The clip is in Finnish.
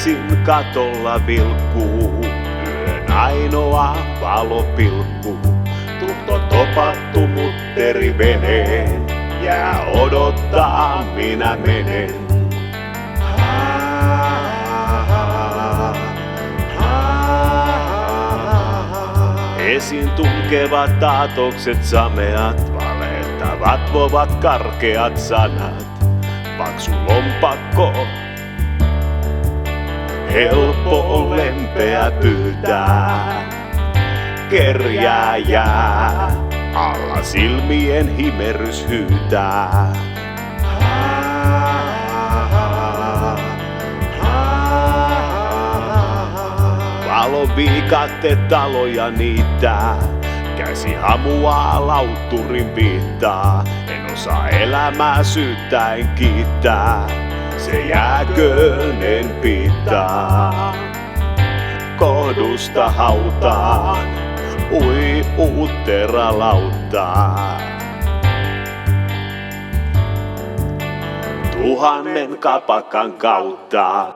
Yksin katolla vilkkuu, yön ainoa valopilkku. Tuhto topattu mutteri veneen, jää odottaa minä menen. Esiin tunkevat aatokset sameat, valettavat vovat karkeat sanat. Paksu lompakko, helppo lempeä pyytää. Kerjääjää, alla silmien himerys hyytää. Valoviikatte taloja niittää, käsi hamuaa lautturin viittaa. En osaa elämää syyttäen kiittää, se jääköön en piittaa. Kohdusta hautaan, ui uuttera lauttaa. 1000 kapakan kautta.